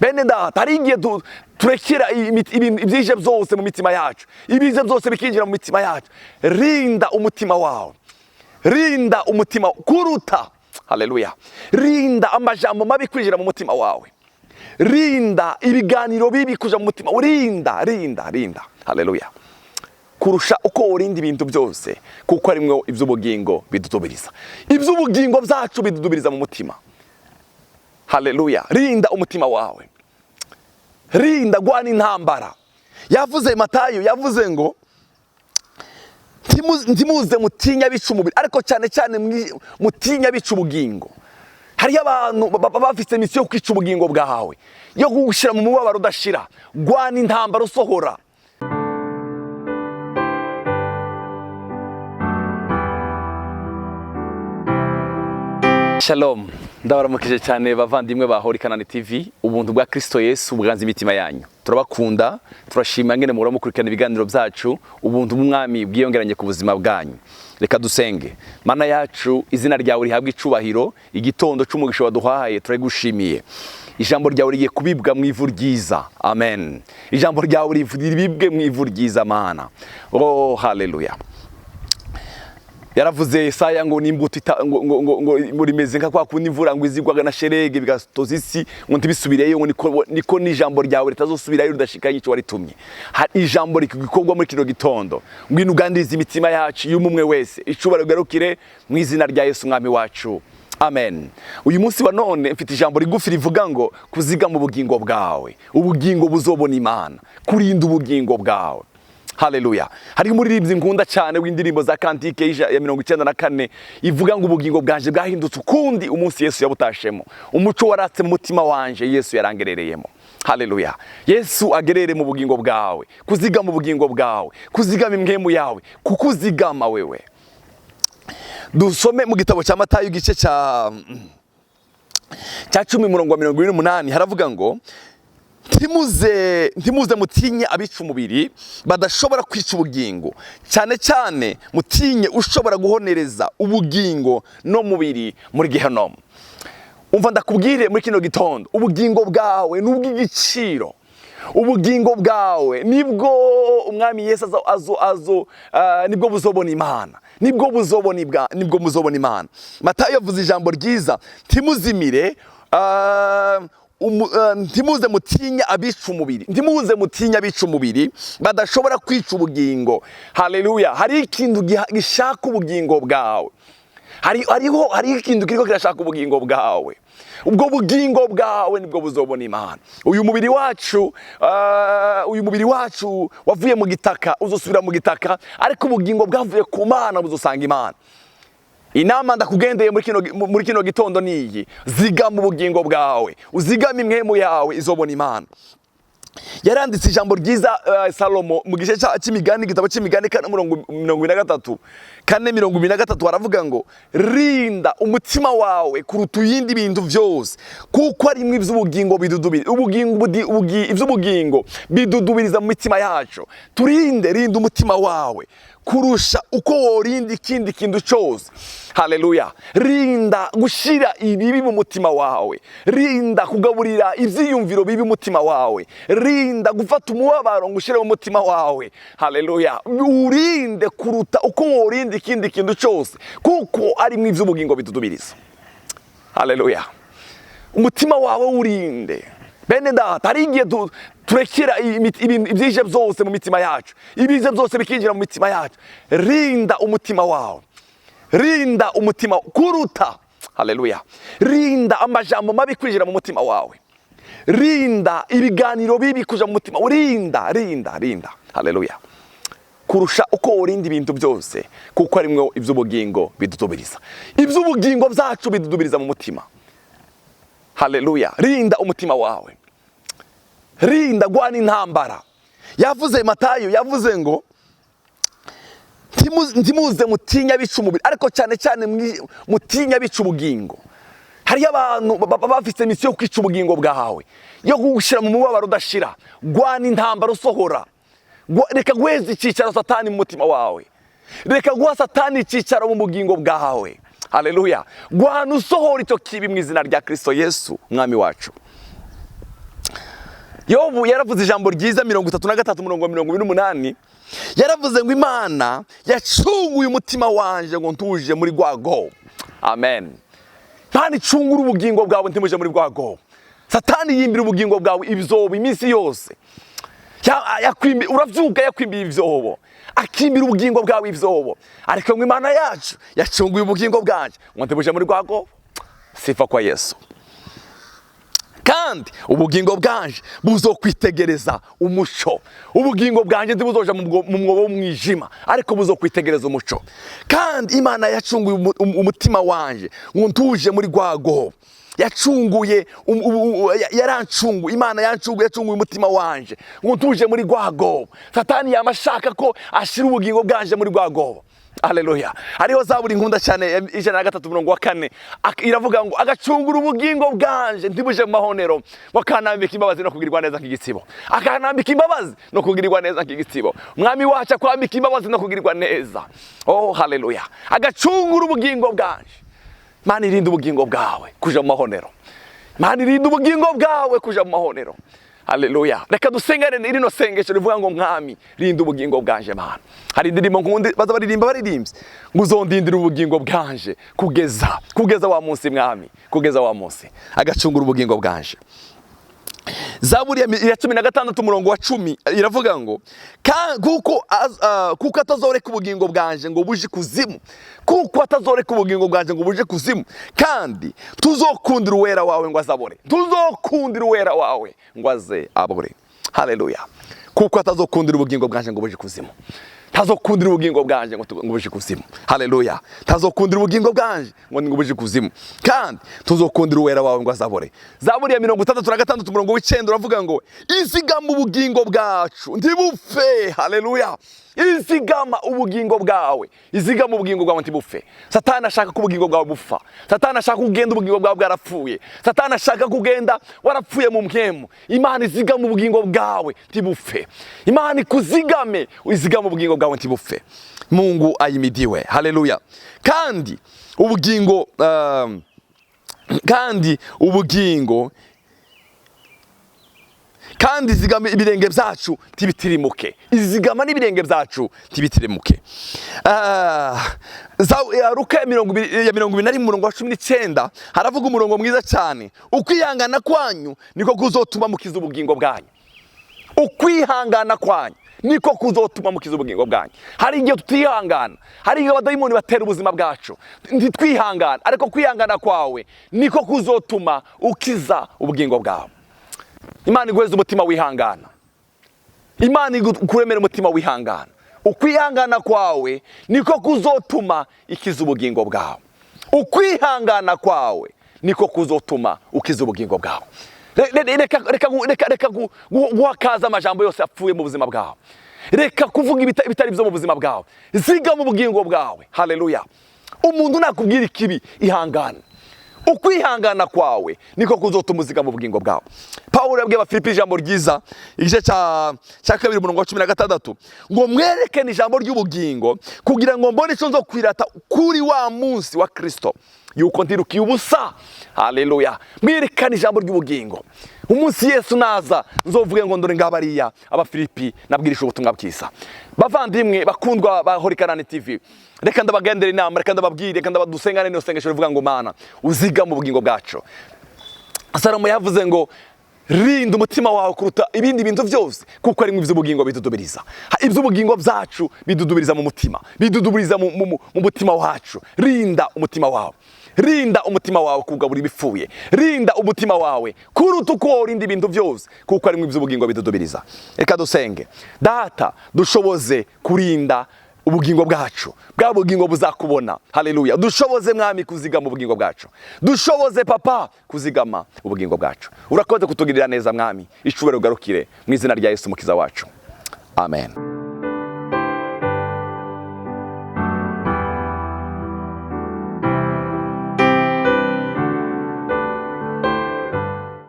bene data hari igihe turekera ibyije byose mu mitima yacu, ibize byose bikinjira mu mitima yacu. Rinda umutima wawe, rinda umutima kuruta, haleluya, rinda amajambo mabi kwinjira mu mutima wawe, rinda ibiganiro bibi kuja mu mutima, rinda, haleluya, kurusha uko urinda ibintu byose, kuko harimwo iby'ubugingo bidudubiriza. Iby'ubugingo byacu bidudubiriza mu mutima, haleluya. Rinda umutima wawe, rinda gwana intambara. Yavuze Matayo, yavuze ngo ntimuze mutinya bica umubiri, ariko cyane cyane mutinya bica ubugingo. Hari abantu bafite misiyo yo kwica ubugingo bwawe, yo kugushira mu mubabaro udashira. Gwana intambara usohora. Shalom, ndabaramukije cyane bavandimwe ba CANAAN TV, ubuntu bwa Kristo Yesu buganza imitima yanyu. Turabakunda, turashima ngene muhora mukurikirana ibiganiro byacu, ubuntu bw'Umwami bwiyongeranye ku buzima bwanyu. Reka dusenge. Mana yacu, izina ryawe rihabwe icubahiro, igitondo cy'umugisha waduhaye turayigushimiye. Ijambo ryawe rigiye kubibwa mu ivu ryiza, amen. Ijambo ryawe ribibwe mu ivu ryiza, Mana. Oh, haleluya. Yaravuze Yesaya ngo nimbuto ngo rimeze nka kwa kundi imvura ngo izigwaga na sherege bigatoza isi, ngo ntibisubireyo, ngo niko n'ijambo ryawe ritazosubirayo ridashikanye icyo waritumye. Ijambo rigikorwa muri kino gitondo, ngwino uganiriza imitima yacu y'umwe wese, icubaro garukire mu izina rya Yesu Mwami wacu, amen. Uyu munsi wa none mfite ijambo rigufi rivuga ngo kuzigama ubugingo bwawe, ubugingo buzobona Imana, kurinda ubugingo bwawe. Haleluya. Hari umuririmbyi nkunda cyane w'indirimbo za kantike ya 94 ivuga ngo ubugingo bwanje bwahindutse ukundi umunsi Yesu yabutashemo, umuco waratse mu mutima wanje Yesu yarangerereyemo. Haleluya. Yesu agerere mu bugingo bwawe, kuzigama ubugingo bwawe, kuzigama impwemu yawe, kukuzigama wewe. Dusome mu gitabo cya Matayo igice cya 10:28 haravuga ngo ntimuze mutinye abica umubiri badashobora kwica ubugingo, cyane cyane mutinye ushobora guhonereza ubugingo no mubiri muri Gehinomu. Umva ndakubwire muri kino gitondo, ubugingo bwawe n'ubw'igiciro. Ubugingo bwawe nibwo Umwami Yesu nibwo buzobona Imana, nibwo muzobona Imana. Matayo yavuze ijambo ryiza, ntimuzimire, ntimuze mutinya abica umubiri, ntimuze mutinya abica umubiri badashobora kwica ubugingo. Haleluya. Hari ikintu gishaka ubugingo bwawe, hari ikintu kiriko kirashaka ubugingo bwawe. Ubwo bugingo bwawe nibwo buzobona Imana. Uyu mubiri wacu wavuye mu gitaka, uzosubira mu gitaka, ariko ubugingo bwavuye ku Mana buzosanga Imana. Inama ndakugendeye muri kino gitondo niyi, zigama ubugingo bwawe, uzigama impwemu yawe izobona Imana. Yaranditse ijambo ryiza Salomo mu gice cy'imigani, igitabo cy'imigani 4:23 haravuga ngo rinda umutima wawe kuruta ibindi bintu byose, kuko arimwe iby'ubugingo bidudubiriza, iby'ubugingo bidudubiriza mu mitima yacu. Rinda umutima wawe kurusha uko worinda ikindi kintu cyose. Haleluya. Rinda gushira ibibi mu mutima wawe, rinda kugaburira ivyiyumviro bibi mu mutima wawe, rinda gufata umubabaro ngushire mu mutima wawe. Haleluya. Urinde kuruta uko worinda ikindi kintu cyose, kuko ari mu ivy'ubugingo bidudubiriza. Haleluya. Umutima wawe urinde. Bene data, hari igihe turekera ibyije byose mu mitima yacu, ibize byose bikinjira mu mitima yacu. Rinda umutima wawe, rinda umutima kuruta, haleluya, rinda amajambo mabi kwinjira mu mutima wawe, rinda ibiganiro bibi kuja mu mutima, rinda, haleluya, kurusha uko urinda ibintu byose, kuko harimwo iby'ubugingo bidudubiriza. Iby'ubugingo byacu bidudubiriza mu mutima. Haleluya. Rinda umutima wawe, rinda gwana intambara. Yavuze Matayo, yavuze ngo ntimuze mutinya bica umubiri, ariko cyane cyane mutinya bica ubugingo. Hari abantu bafite misiyo yo kwica ubugingo bwawe, yo kugushira mu mubabaro udashira. Gwana intambara usohora. Reka guheza icyicaro Satani mu mutima wawe, reka guha Satani icyicaro mu bugingo bwawe. Haleluya. Gwana usohora icyo kibi mu izina rya Kristo Yesu Mwami wacu. Yobu yaravuze ijambo ryiza 33 umurongo wa 28, yaravuze ngo Imana yacunguye umutima wanje ngo ntuje muri rwago. Amen. Imana icungura ubugingo bwawe ntimuje muri rwago. Satani yimbira ubugingo bwawe ibyobo iminsi yose. Uravyuka yakwimbiye ibyobo, akimbira ubugingo bwawe ibyobo, ariko ngo Imana yacu yacunguye ubugingo bwanje ngo ntibuje muri rwago. Sifa kwa Yesu. Kandi ubugingo bwanje buzokwitegereza umuco. Ubugingo bwanje ntibuzoja mu mwobo w'umwijima, ariko buzokwitegereza umuco. Kandi Imana yacunguye umutima wanje ngo ntuje muri rwago. Yacunguye yarancunguye, Imana yacunguye umutima wanje ngo ntuje muri rwago. Satani yamashaka ko ashira ubugingo bwanje muri rwago. Haleluya. Hariho Zaburi nkunda cyane 103:4 iravuga ngo agacungura ubugingo bwanje ntibuje mu mahonero, bakanambika imbabazi no kugirirwa neza nk'igitsibo. Akanambika imbabazi no kugirirwa neza nk'igitsibo. Mwami wacu akwambika imbabazi no kugirirwa neza. Oh haleluya. Agacungura ubugingo bwanje. Mana irinda ubugingo bwawe kuja mu mahonero. Mana irinda ubugingo bwawe kuja mu mahonero. Haleluya. Reka dusengane irino sengesho rivuga ngo Mwami rinda ubugingo bwanje Mana. Hari indirimbo nkundi baza baririmba baririmbye ngo uzondindira ubugingo bwanje kugeza wa munsi Mwami, kugeza wa munsi. Agacungura ubugingo bwanje. Zaburi ya 16 umurongo wa 10 iravuga ngo kuko atazoreka ubugingo bwanje ngo buje kuzimu, kuko atazoreka ubugingo bwanje ngo buje kuzimu, kandi tuzokundira uwera wawe ngo azabore, tuzokundira uwera wawe ngo aze abore. Haleluya. Kuko atazokundira ubugingo bwanje ngo buje kuzimu, tazokundira ubugingo bwanje ngo buje kuzimu. Haleluya. Tazokundira ubugingo bwanje ngo buje kuzimu, kandi tuzokundira uwera wawe ngo azabore. Zaburi ya 66 umurongo w'9 uravuga ngo izigama ubugingo bwacu ntibupfe. Haleluya. Izigama ubugingo bwawe, izigama ubugingo bwawe ntibupfe. Satani ashaka ko ubugingo bwawe bupfa. Satani ashaka kugenda ubugingo bwawe bwarapfuye. Satani ashaka kugenda warapfuye mu mpemu. Imana izigama ubugingo bwawe ntibupfe. Imana ikuzigame, izigama ubugingo bwawe ntibupfe. Mungu ayimidiwe. Haleluya. Kandi ubugingo kandi zigama ibirenge byacu tibitirimuke. Izigama n'ibirenge byacu tibitirimuke. Luka ya 21 umurongo wa 19 haravuga umurongo mwiza cyane. Ukwihangana kwanyu niko kuzotuma mukiza ubugingo bwanyu. Ukwihangana kwanyu niko kuzotuma mukiza ubugingo bwanyu. Hari igihe tutihangana, hari igihe abadayimoni batera ubuzima bwacu ntitwihangana, ariko kwihangana kwawe niko kuzotuma ukiza ubugingo bwawe. Imana iguheze umutima wihangana. Imana ikuremera umutima wihangana. Ukwihangana kwawe niko kuzotuma ikiza ubugingo bwawe. Ukwihangana kwawe niko kuzotuma ukiza ubugingo bwawe. Reka guhakaza amajambo yose apfuye mu buzima bwawe. Reka kuvuga ibitari byo mu buzima bwawe. Ziga mu bugingo bwawe. Haleluya. Umuntu nakubwira ikibi ihangana. Ukwihangana kwawe niko kuzotuma uziga mu bugingo bwawe. Paulo yabwiye Abafilipi ijambo ryiza igice cya 2 umurongo wa 16 ngo mwerekane ijambo ry'ubugingo kugira ngo mbone icyo nzo kwirata kuri wa munsi wa Kristo yuko ntirukiye ubusa. Haleluya. Mwerekane ijambo ry'ubugingo. Umunsi Yesu naza nzovuge ngo ndore ngabariya Abafilipi nabwirisha ubutumwa bwiza. Bavandimwe bakundwa ba CANAAN TV, reka ndabagendera inama, reka ndababwire, reka ndabadusengane no sengesho rivuga ngo Mana uziga mu bugingo bwacu. Salomo yavuze ngo rinda umutima wawe kuruta ibindi bintu byose, kuko ari mu by'ubugingo bidudubiriza. Iby'ubugingo byacu bidudubiriza mu mutima, bidudubiriza mu mutima wacu. Rinda umutima wawe. Rinda umutima wawe kugabura ibipfuye. Rinda umutima wawe kuruta uko urinda ibintu byose, kuko ari mu by'ubugingo bidudubiriza. Reka dusenge. Data dushoboze kurinda ubugingo bwacu, bwa bugingo buzakubona. Haleluya. Dushoboze Mwami kuzigama ubugingo bwacu. Dushoboze Papa kuzigama ubugingo bwacu. Urakoze kutugirira neza Mwami. Icubero ugarukire mu izina rya Yesu mukiza wacu. Amen.